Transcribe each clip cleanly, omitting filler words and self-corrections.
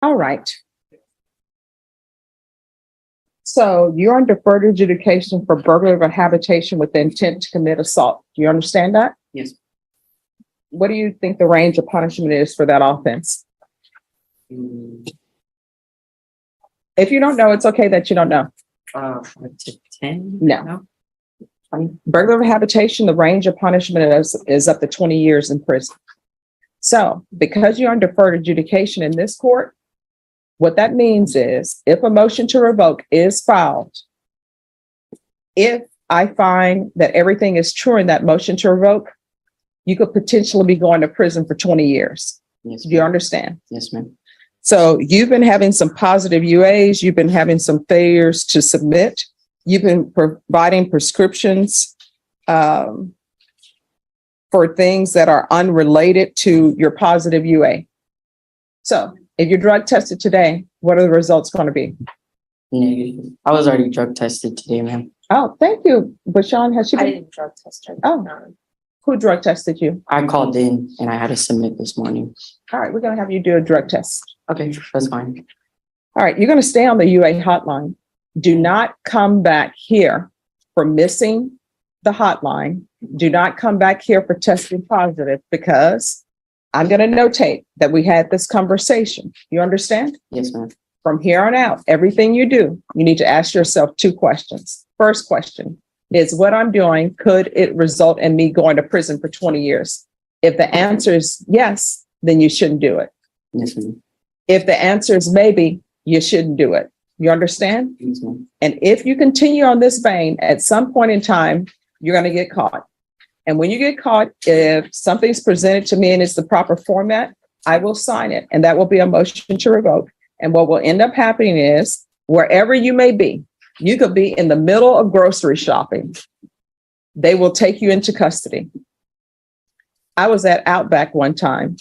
All right. So you're on deferred adjudication for burglary of a habitation with the intent to commit assault. Do you understand that? Yes. What do you think the range of punishment is for that offense? If you don't know, it's okay that you don't know. 10? No. Burglary of a habitation, the range of punishment is up to 20 years in prison. So because you're on deferred adjudication in this court, what that means is if a motion to revoke is filed, if I find that everything is true in that motion to revoke, you could potentially be going to prison for 20 years. Yes. Do you understand? Yes, ma'am. So you've been having some positive UAs, you've been having some failures to submit, you've been providing prescriptions for things that are unrelated to your positive UA. So if you're drug tested today, what are the results going to be? Negative. I was already drug tested today, ma'am. Oh, thank you. Bashan, has she I been? didn't drug test her. Oh. Who drug tested you? I called in and I had to submit this morning. All right, we're going to have you do a drug test. Okay, that's fine. All right, you're going to stay on the UA hotline. Do not come back here for missing the hotline. Do not come back here for testing positive because I'm going to notate that we had this conversation. You understand? Yes, ma'am. From here on out, everything you do, you need to ask yourself 2 questions. First question is what I'm doing, could it result in me going to prison for 20 years? If the answer is yes, then you shouldn't do it. Yes, ma'am. If the answer is maybe, you shouldn't do it. You understand? Yes, ma'am. And if you continue on this vein, at some point in time, you're going to get caught. And when you get caught, if something's presented to me and it's the proper format, I will sign it. And that will be a motion to revoke. And what will end up happening is wherever you may be, you could be in the middle of grocery shopping. They will take you into custody. I was at Outback one time.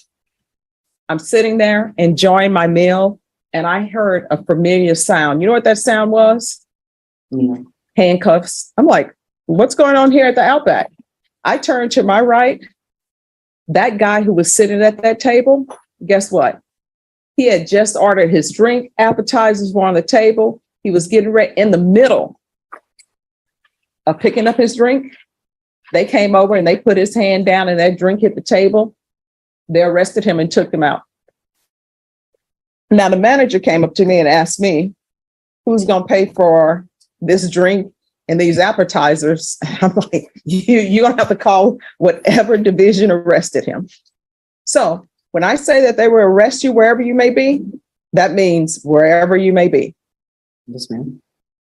I'm sitting there enjoying my meal and I heard a familiar sound. You know what that sound was? Yeah. Handcuffs. I'm like, what's going on here at the Outback? I turned to my right. That guy who was sitting at that table, guess what? He had just ordered his drink. Appetizers were on the table. He was getting ready in the middle of picking up his drink. They came over and they put his hand down and that drink hit the table. They arrested him and took him out. Now the manager came up to me and asked me, who's going to pay for this drink and these appetizers? I'm like, you're going to have to call whatever division arrested him. So when I say that they will arrest you wherever you may be, that means wherever you may be. Yes, ma'am.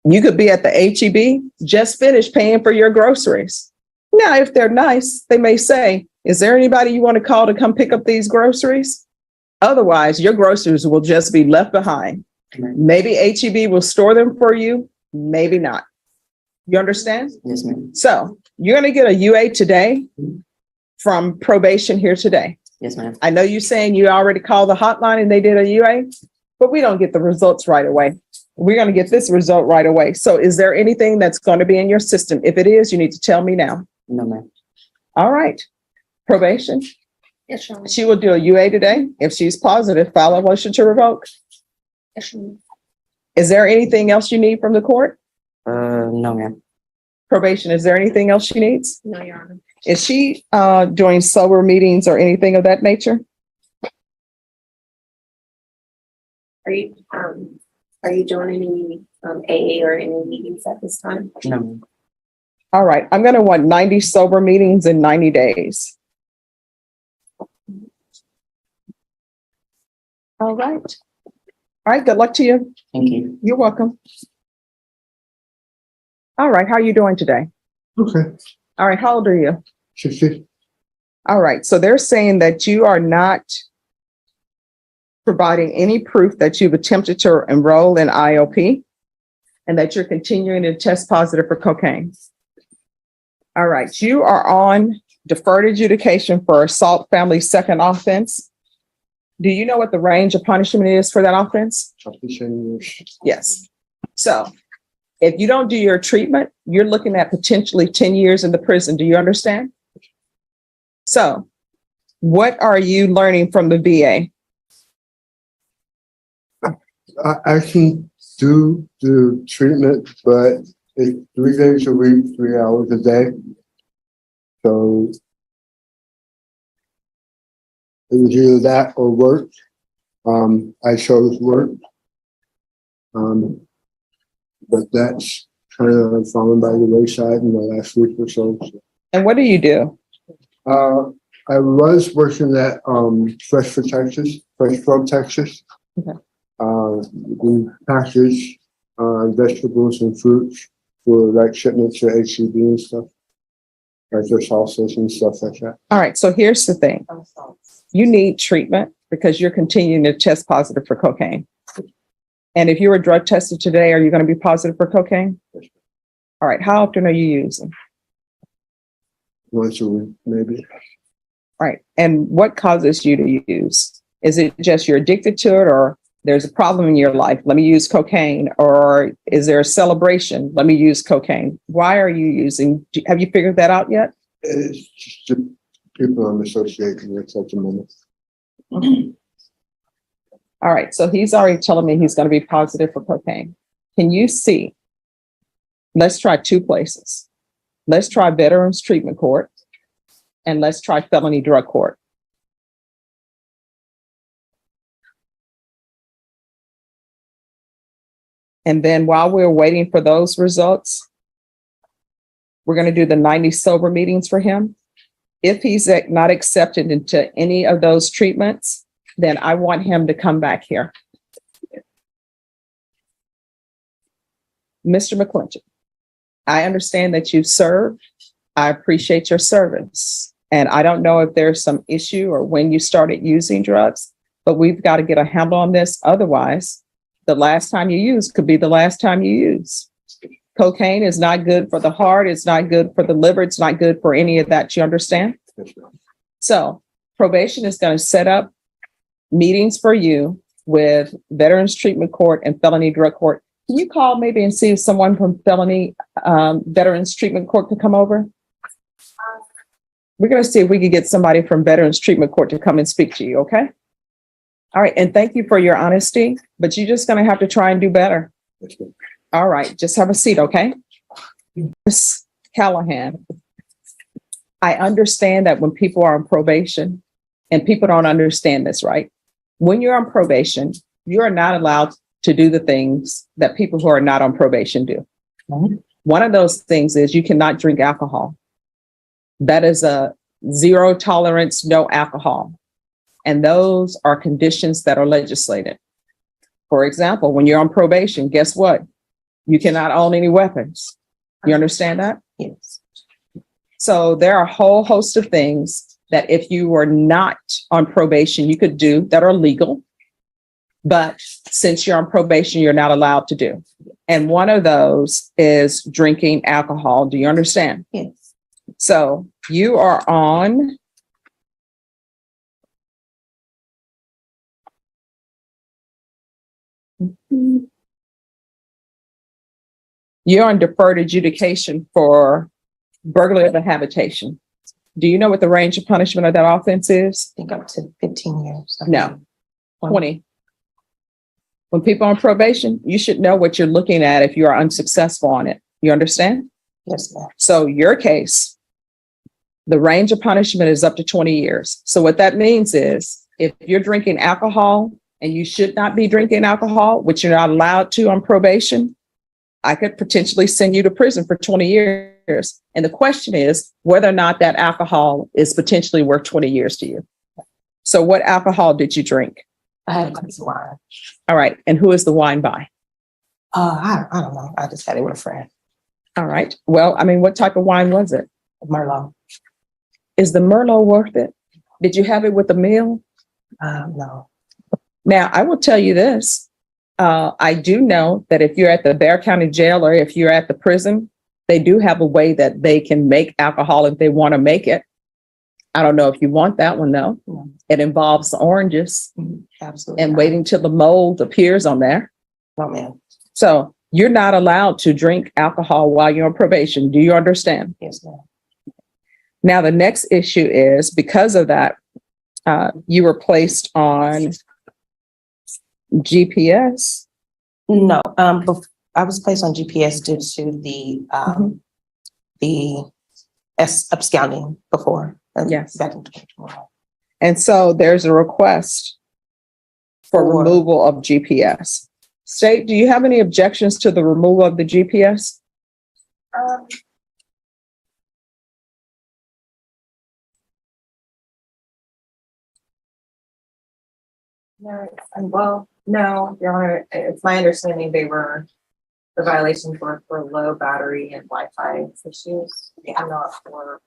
You could be at the HEB, just finished paying for your groceries. Now, if they're nice, they may say, is there anybody you want to call to come pick up these groceries? Otherwise, your groceries will just be left behind. Maybe HEB will store them for you, maybe not. You understand? Yes, ma'am. So you're going to get a UA today from probation here today. Yes, ma'am. I know you're saying you already called the hotline and they did a UA, but we don't get the results right away. We're going to get this result right away. So is there anything that's going to be in your system? If it is, you need to tell me now. No, ma'am. All right. Probation. Yes, Your Honor. She will do a UA today. If she's positive, file a motion to revoke. Yes, Your Honor. Is there anything else you need from the court? No, ma'am. Probation, is there anything else she needs? No, Your Honor. Is she doing sober meetings or anything of that nature? Are you doing any AA or any meetings at this time? No, ma'am. All right. I'm going to want 90 sober meetings in 90 days. All right. All right. Good luck to you. Thank you. You're welcome. All right. How are you doing today? Okay, All right. How old are you? 60. All right. So they're saying that you are not providing any proof that you've attempted to enroll in IOP and that you're continuing to test positive for cocaine. All right. You are on deferred adjudication for assault family second offense. Do you know what the range of punishment is for that offense? Yes. So if you don't do your treatment, you're looking at potentially 10 years in the prison. Do you understand? So what are you learning from the VA? I can do the treatment, but it's 3 days a week, 3 hours a day. So it was either that or work. I chose work. But that's kind of fallen by the wayside in the last week or so. And what do you do? I was working at Fresh From Texas. Okay. We package vegetables and fruits for like shipments to HCB and stuff, like their salsas and stuff like that. All right. So here's the thing. You need treatment because you're continuing to test positive for cocaine. And if you were drug tested today, are you going to be positive for cocaine? All right. How often are you using? Once a week, maybe. All right. And what causes you to use? Is it just you're addicted to it, or there's a problem in your life? Let me use cocaine. Or is there a celebration? Let me use cocaine. Why are you using? Have you figured that out yet? It's just the people I'm associating with at the moment. All right. So he's already telling me he's going to be positive for cocaine. Can you see? Let's try 2 places. Let's try Veterans Treatment Court, and let's try Felony Drug Court. And then while we're waiting for those results, we're going to do the 90 sober meetings for him. If he's not accepted into any of those treatments, then I want him to come back here. Mr. McClinton, I understand that you've served. I appreciate your service. And I don't know if there's some issue or when you started using drugs, but we've got to get a handle on this. Otherwise, the last time you use could be the last time you use. Cocaine is not good for the heart. It's not good for the liver. It's not good for any of that. You understand? So probation is going to set up meetings for you with Veterans Treatment Court and Felony Drug Court. Can you call maybe and see if someone from Felony Veterans Treatment Court could come over? We're going to see if we can get somebody from Veterans Treatment Court to come and speak to you, okay? All right, and thank you for your honesty, but you're just going to have to try and do better. All right, just have a seat, okay? Ms. Callahan, I understand that when people are on probation, and people don't understand this, right? When you're on probation, you are not allowed to do the things that people who are not on probation do. Mm-hmm. One of those things is you cannot drink alcohol. That is a 0 tolerance, no alcohol. And those are conditions that are legislated. For example, when you're on probation, guess what? You cannot own any weapons. You understand that? Yes. So there are a whole host of things that if you were not on probation, you could do that are legal. But since you're on probation, you're not allowed to do. And one of those is drinking alcohol. Do you understand? Yes. So you are on you're on deferred adjudication for burglary of a habitation. Do you know what the range of punishment of that offense is? I think up to 15 years. No, 20. When people are on probation, you should know what you're looking at if you are unsuccessful on it. You understand? Yes, ma'am. So your case, the range of punishment is up to 20 years. So what that means is if you're drinking alcohol and you should not be drinking alcohol, which you're not allowed to on probation, I could potentially send you to prison for 20 years. And the question is whether or not that alcohol is potentially worth 20 years to you. So what alcohol did you drink? I had a glass of wine. All right. And who is the wine by? I don't know. I just had it with a friend. All right. Well, I mean, what type of wine was it? Merlot. Is the Merlot worth it? Did you have it with a meal? No. Now, I will tell you this. I do know that if you're at the Bexar County Jail or if you're at the prison, they do have a way that they can make alcohol if they want to make it. I don't know if you want that one, though. No. It involves the oranges. Absolutely. And not. waiting till the mold appears on there. No, ma'am. So you're not allowed to drink alcohol while you're on probation. Do you understand? Yes, ma'am. Now, the next issue is because of that, you were placed on GPS? No, I was placed on GPS due to the absconding before. Yes. Back in 2021. And so there's a request for For- removal of GPS. State, do you have any objections to the removal of the GPS? No, well, no, Your Honor, it's my understanding the violations were for low battery and Wi-Fi issues, and not for.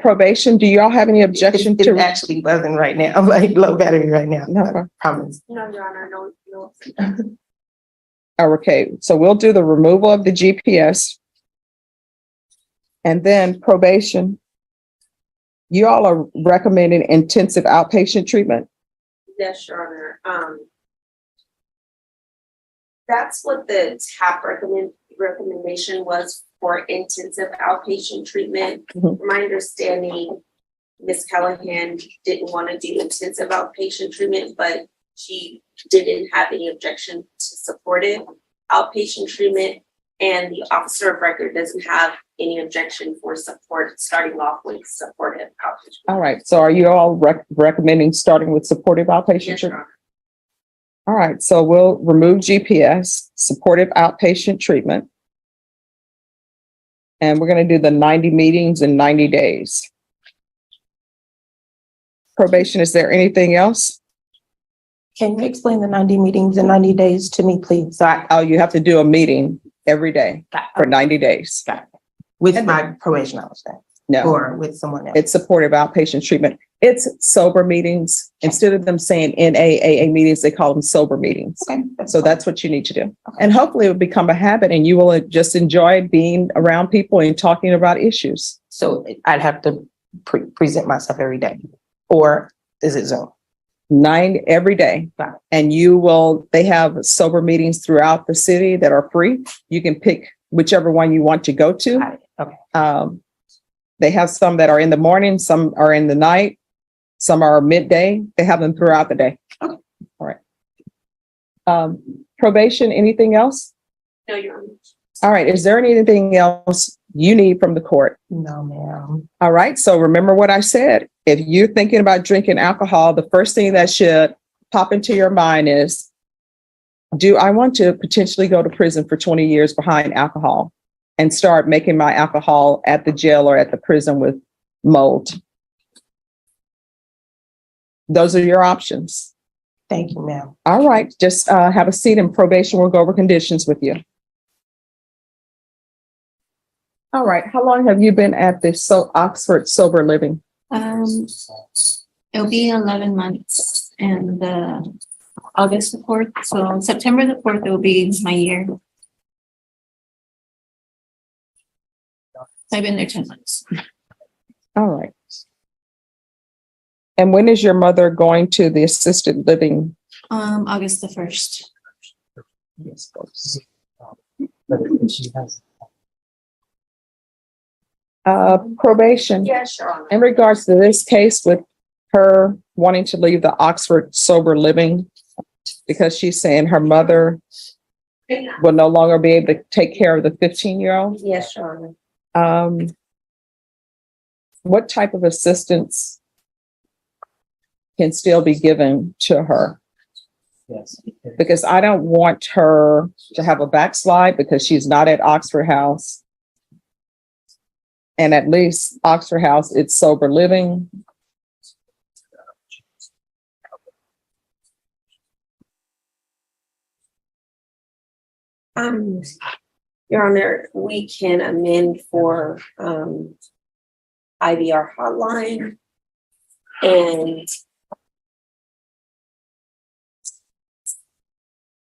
Probation, do you all have any objection It to? actually wasn't right now, like low battery right now. No. I promise. No, Your Honor, no. Oh, okay, so we'll do the removal of the GPS. And then probation. You all are recommending intensive outpatient treatment? Yes, Your Honor. That's what the TAP recommendation was for intensive outpatient treatment. Mhm. From my understanding, Ms. Callahan didn't want to do intensive outpatient treatment, but she didn't have any objection to supportive outpatient treatment. And the officer of record doesn't have any objection for support, starting off with supportive outpatient. All right, so are you all recommending starting with supportive outpatient Yes, Your treatment? Honor. All right, so we'll remove GPS, supportive outpatient treatment. And we're going to do the 90 meetings in 90 days. Probation, is there anything else? Can you explain the 90 meetings in 90 days to me, please? Oh, you have to do a meeting every day for 90 days. With my probation officer No, or with someone else? it's supportive outpatient treatment. It's sober meetings. Instead of them saying NAAA meetings, they call them sober meetings. Okay. So that's what you need to do. And hopefully it will become a habit and you will just enjoy being around people and talking about issues. So I'd have to present myself every day, or is it Zoom? 9 every day. Got it. And they have sober meetings throughout the city that are free. You can pick whichever one you want to go to. Got it. Okay. They have some that are in the morning, some are in the night, some are midday. They have them throughout the day. Okay. All right. Probation, anything else? No, Your Honor. All right. Is there anything else you need from the court? No, ma'am. All right. So remember what I said. If you're thinking about drinking alcohol, the first thing that should pop into your mind is, do I want to potentially go to prison for 20 years behind alcohol and start making my alcohol at the jail or at the prison with mold? Those are your options. Thank you, ma'am. All right. Just have a seat in probation. We'll go over conditions with you. All right. How long have you been at this Oxford Sober Living? It'll be 11 months and August the 4th. So September the 4th, it will be my year. I've been there 10 months. All right. And when is your mother going to the assisted living? August the 1st. Yes, folks. Probation. Yes, Your Honor. In regards to this case with her wanting to leave the Oxford Sober Living because she's saying her mother will no longer be able to take care of the 15-year-old. Yes, Your Honor. What type of assistance can still be given to her? Yes. Because I don't want her to have a backslide because she's not at Oxford House. And at least Oxford House, it's sober living. Your Honor, we can amend for IVR hotline and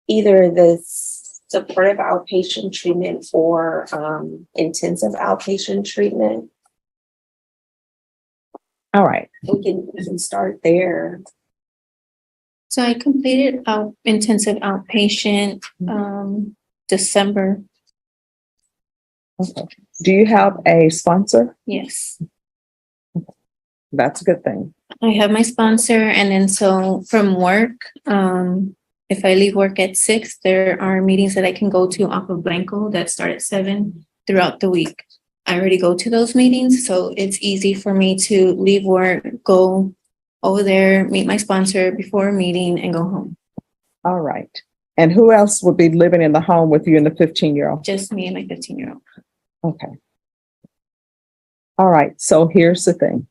either the supportive outpatient treatment or intensive outpatient treatment. All right. We can start there. So I completed intensive outpatient December. Okay. Do you have a sponsor? Yes. That's a good thing. I have my sponsor, and then so from work, if I leave work at 6, there are meetings that I can go to off of Blanco that start at 7 throughout the week. I already go to those meetings, so it's easy for me to leave work, go over there, meet my sponsor before a meeting, and go home. All right. And who else would be living in the home with you and the 15-year-old? Just me and my 15-year-old. Okay. All right. So here's the thing.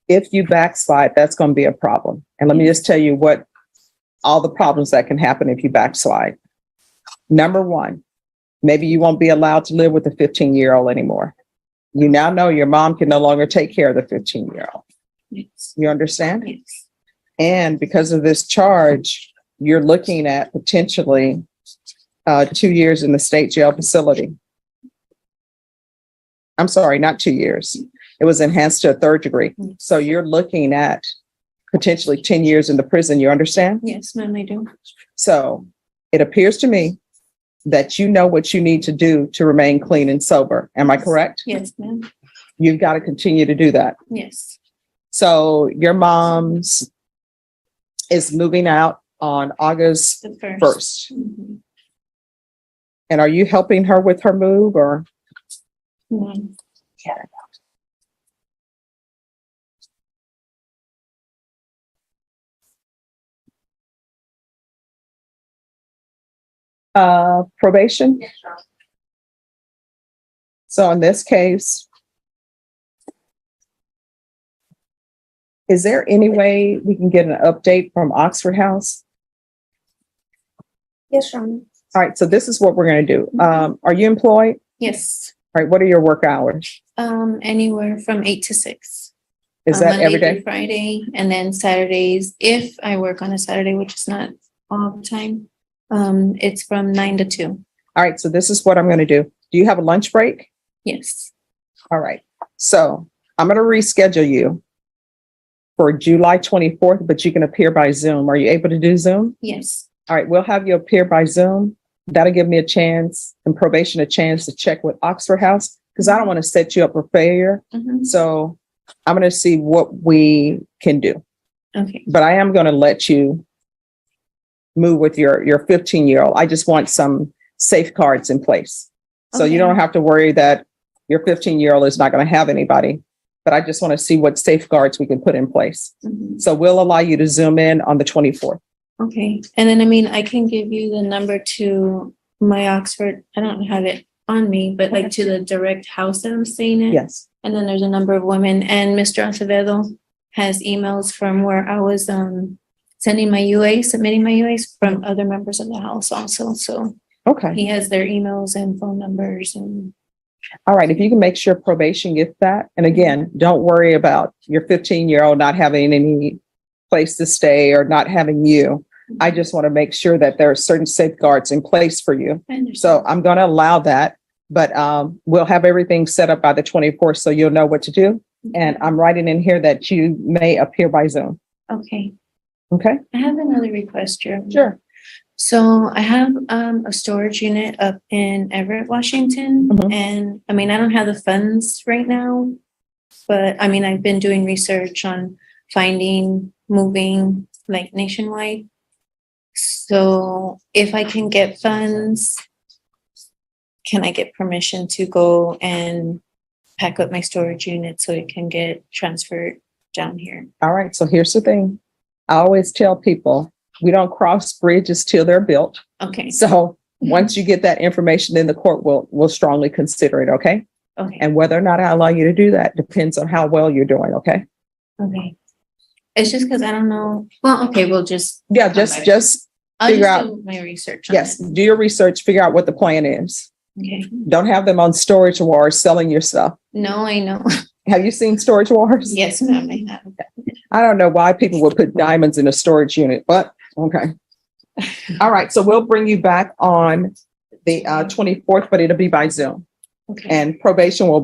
If you backslide, that's going to be a problem. And let me just tell you what all the problems that can happen if you backslide. Number one, maybe you won't be allowed to live with the 15-year-old anymore. You now know your mom can no longer take care of the 15-year-old. Yes. You understand? Yes. And because of this charge, you're looking at potentially 2 years in the state jail facility. I'm sorry, not 2 years. It was enhanced to a 3rd degree. So you're looking at potentially 10 years in the prison. You understand? Yes, ma'am, I do. So it appears to me that you know what you need to do to remain clean and sober. Am I correct? Yes, ma'am. You've got to continue to do that. Yes. So your mom's is moving out on August The 1st. 1st. Mhm. And are you helping her with her move or? No. Probation? So in this case, is there any way we can get an update from Oxford House? Yes, Your Honor. All right, so this is what we're going to do. Are you employed? Yes. All right, what are your work hours? Anywhere from 8 to 6. Is that Monday every through day? Friday, and then Saturdays, if I work on a Saturday, which is not all the time, it's from 9 to 2. All right, so this is what I'm going to do. Do you have a lunch break? Yes. All right, so I'm going to reschedule you for July 24th, but you can appear by Zoom. Are you able to do Zoom? Yes. All right, we'll have you appear by Zoom. That'll give me a chance and probation a chance to check with Oxford House because I don't want to set you up for failure. Mhm. So I'm going to see what we can do. Okay. But I am going to let you move with your 15-year-old. I just want some safeguards in place. So you Okay. don't have to worry that your 15-year-old is not going to have anybody. But I just want to see what safeguards we can put in place. Mhm. So we'll allow you to Zoom in on the 24th. Okay. And then, I mean, I can give you the number to my Oxford. I don't have it on me, but like to the direct house that I'm staying in. Yes. And then there's a number of women, and Mr. Acevedo has emails from where I was sending my UA, submitting my UAs from other members of the house also. So Okay. he has their emails and phone numbers and. All right. If you can make sure probation gets that. And again, don't worry about your 15-year-old not having any place to stay or not having you. I just want to make sure that there are certain safeguards in place for you. I understand. So I'm going to allow that, but we'll have everything set up by the 24th so you'll know what to do. And I'm writing in here that you may appear by Zoom. Okay. Okay? I have another request, Chair. Sure. So I have a storage unit up in Everett, Washington, Mhm. and I mean, I don't have the funds right now, but I mean, I've been doing research on finding, moving like nationwide. So if I can get funds, can I get permission to go and pack up my storage unit so it can get transferred down here? All right. So here's the thing. I always tell people we don't cross bridges till they're built. Okay, So once you get that information, then the court will strongly consider it. Okay. okay, And whether or not I allow you to do that depends on how well you're doing. Okay. okay. It's just because I don't know. Well, okay, we'll just. Yeah. come Just back. just I'll figure just out- do my research. on yes. it. Do your research. Figure out what the plan is. Okay. Don't have them on Storage Wars selling your stuff. No, I know. Have you seen Storage Wars? Yes, ma'am, I have. I don't know why people would put diamonds in a storage unit, but okay. All right. So we'll bring you back on the 24th, but it'll be by Zoom Okay. and probation will